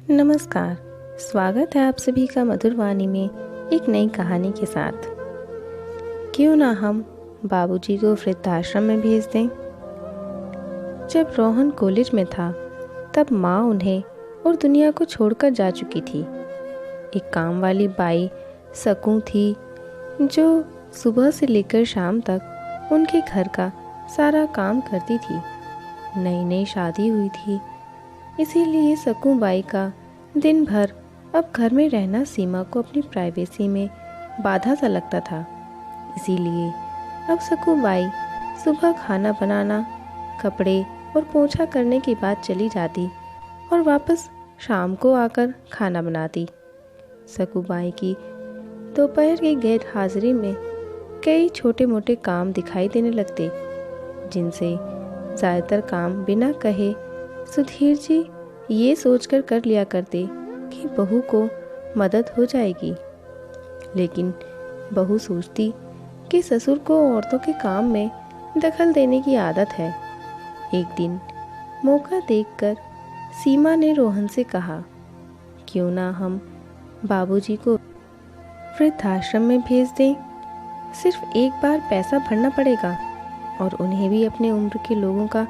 नमस्कार। स्वागत है आप सभी का मधुर वाणी में एक नई कहानी के साथ। क्यों ना हम बाबूजी को वृद्धाश्रम में भेज दें। जब रोहन कॉलेज में था तब माँ उन्हें और दुनिया को छोड़कर जा चुकी थी। एक काम वाली बाई सकू थी जो सुबह से लेकर शाम तक उनके घर का सारा काम करती थी। नई नई शादी हुई थी, इसीलिए सकू बाई का दिन भर अब घर में रहना सीमा को अपनी प्राइवेसी में बाधा सा लगता था। इसीलिए अब सकू बाई सुबह खाना बनाना, कपड़े और पोछा करने के बाद चली जाती और वापस शाम को आकर खाना बनाती। सकू बाई की दोपहर की गैर हाजिरी में कई छोटे मोटे काम दिखाई देने लगते, जिनसे ज़्यादातर काम बिना कहे सुधीर जी ये सोचकर कर लिया करते कि बहू को मदद हो जाएगी। लेकिन बहू सोचती कि ससुर को औरतों के काम में दखल देने की आदत है। एक दिन मौका देखकर सीमा ने रोहन से कहा, क्यों ना हम बाबूजी को वृद्धाश्रम में भेज दें। सिर्फ एक बार पैसा भरना पड़ेगा और उन्हें भी अपने उम्र के लोगों का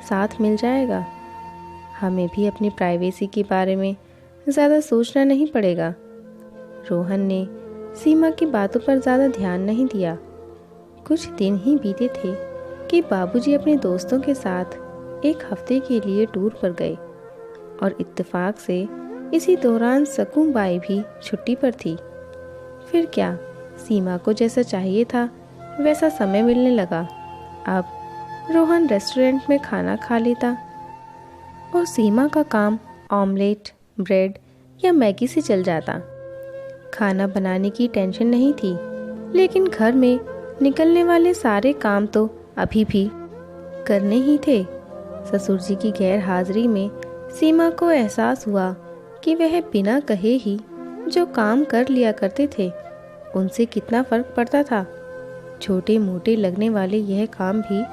साथ मिल जाएगा। हमें भी अपनी प्राइवेसी के बारे में ज़्यादा सोचना नहीं पड़ेगा। रोहन ने सीमा की बातों पर ज़्यादा ध्यान नहीं दिया। कुछ दिन ही बीते थे कि बाबूजी अपने दोस्तों के साथ एक हफ्ते के लिए टूर पर गए और इत्तेफाक से इसी दौरान सकू बाई भी छुट्टी पर थी। फिर क्या, सीमा को जैसा चाहिए था वैसा समय मिलने लगा। अब रोहन रेस्टोरेंट में खाना खा लेता और सीमा का काम ऑमलेट, ब्रेड या मैगी से चल जाता। खाना बनाने की टेंशन नहीं थी, लेकिन घर में निकलने वाले सारे काम तो अभी भी करने ही थे। ससुर जी की गैर हाजिरी में सीमा को एहसास हुआ कि वह बिना कहे ही जो काम कर लिया करते थे उनसे कितना फर्क पड़ता था। छोटे मोटे लगने वाले यह काम भी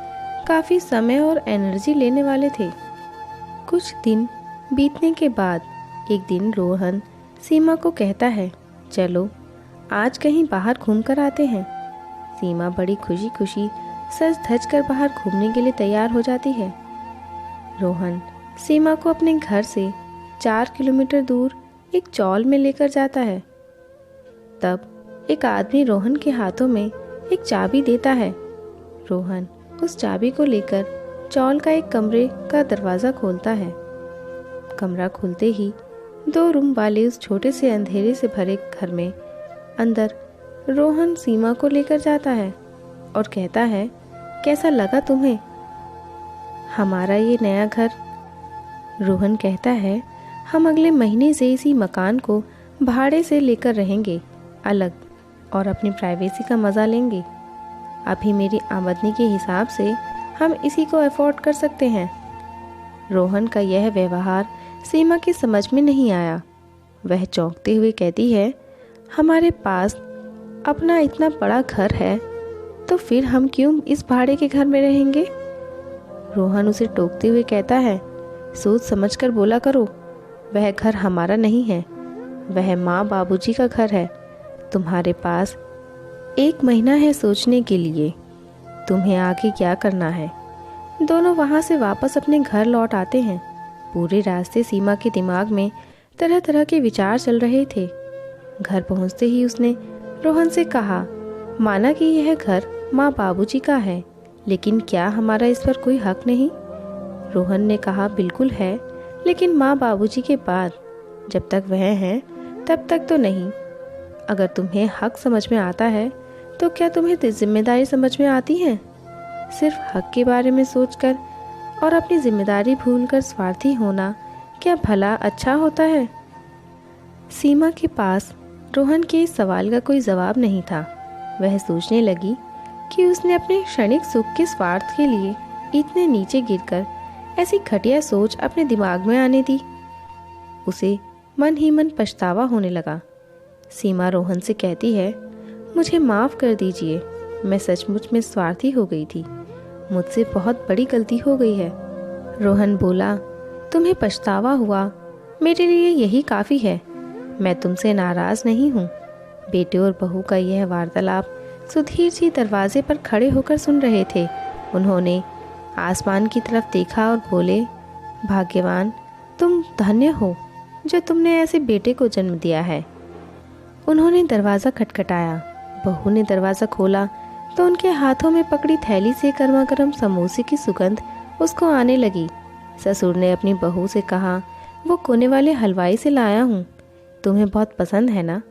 काफ़ी समय और एनर्जी लेने वाले थे। कुछ दिन बीतने के बाद एक दिन रोहन सीमा को कहता है, चलो आज कहीं बाहर घूम कर आते हैं। सीमा बड़ी खुशी खुशी सज धज कर बाहर घूमने के लिए तैयार हो जाती है। रोहन सीमा को अपने घर से 4 किलोमीटर दूर एक चौल में लेकर जाता है। तब एक आदमी रोहन के हाथों में एक चाबी देता है। रोहन उस चाबी को लेकर चौल का एक कमरे का दरवाज़ा खोलता है। कमरा खुलते ही 2 रूम वाले उस छोटे से अंधेरे से भरे घर में अंदर रोहन सीमा को लेकर जाता है और कहता है, कैसा लगा तुम्हें हमारा ये नया घर। रोहन कहता है, हम अगले महीने से इसी मकान को भाड़े से लेकर रहेंगे अलग और अपनी प्राइवेसी का मज़ा लेंगे। अभी मेरी आमदनी के हिसाब से हम इसी को अफोर्ड कर सकते हैं। रोहन का यह व्यवहार सीमा की समझ में नहीं आया। वह चौंकते हुए कहती है, हमारे पास अपना इतना बड़ा घर है तो फिर हम क्यों इस भाड़े के घर में रहेंगे। रोहन उसे टोकते हुए कहता है, सोच समझ कर बोला करो, वह घर हमारा नहीं है, वह माँ बाबूजी का घर है। तुम्हारे पास 1 महीना है सोचने के लिए, तुम्हें आगे क्या करना है। दोनों वहाँ से वापस अपने घर लौट आते हैं। पूरे रास्ते सीमा के दिमाग में तरह तरह के विचार चल रहे थे। घर पहुँचते ही उसने रोहन से कहा, माना कि यह घर माँ बाबूजी का है, लेकिन क्या हमारा इस पर कोई हक नहीं। रोहन ने कहा, बिल्कुल है, लेकिन माँ बाबूजी के बाद जब तक वह हैं तब तक तो नहीं। अगर तुम्हें हक समझ में आता है तो क्या तुम्हें जिम्मेदारी समझ में आती है। सिर्फ हक के बारे में सोचकर और अपनी जिम्मेदारी भूलकर स्वार्थी होना क्या भला अच्छा होता है। सीमा के पास रोहन के इस सवाल का कोई जवाब नहीं था। वह सोचने लगी कि उसने अपने क्षणिक सुख के स्वार्थ के लिए इतने नीचे गिरकर ऐसी घटिया सोच अपने दिमाग में आने दी। उसे मन ही मन पछतावा होने लगा। सीमा रोहन से कहती है, मुझे माफ़ कर दीजिए, मैं सचमुच में स्वार्थी हो गई थी, मुझसे बहुत बड़ी गलती हो गई है। रोहन बोला, तुम्हें पछतावा हुआ मेरे लिए यही काफ़ी है। मैं तुमसे नाराज़ नहीं हूँ। बेटे और बहू का यह वार्तालाप सुधीर जी दरवाजे पर खड़े होकर सुन रहे थे। उन्होंने आसमान की तरफ देखा और बोले, भाग्यवान, तुम धन्य हो जो तुमने ऐसे बेटे को जन्म दिया है। उन्होंने दरवाज़ा खटखटाया। बहू ने दरवाज़ा खोला तो उनके हाथों में पकड़ी थैली से गर्मा गर्म समोसे की सुगंध उसको आने लगी। ससुर ने अपनी बहू से कहा, वो कोने वाले हलवाई से लाया हूँ, तुम्हें बहुत पसंद है ना।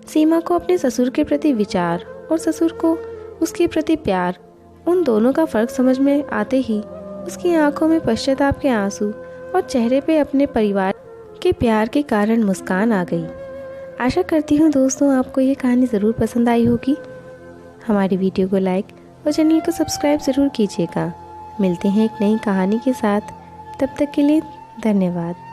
सीमा को अपने ससुर के प्रति विचार और ससुर को उसके प्रति प्यार, उन दोनों का फ़र्क समझ में आते ही उसकी आंखों में पश्चाताप के आंसू और चेहरे पे अपने परिवार के प्यार के कारण मुस्कान आ गई। आशा करती हूँ दोस्तों आपको ये कहानी ज़रूर पसंद आई होगी। हमारी वीडियो को लाइक और चैनल को सब्सक्राइब ज़रूर कीजिएगा। मिलते हैं एक नई कहानी के साथ, तब तक के लिए धन्यवाद।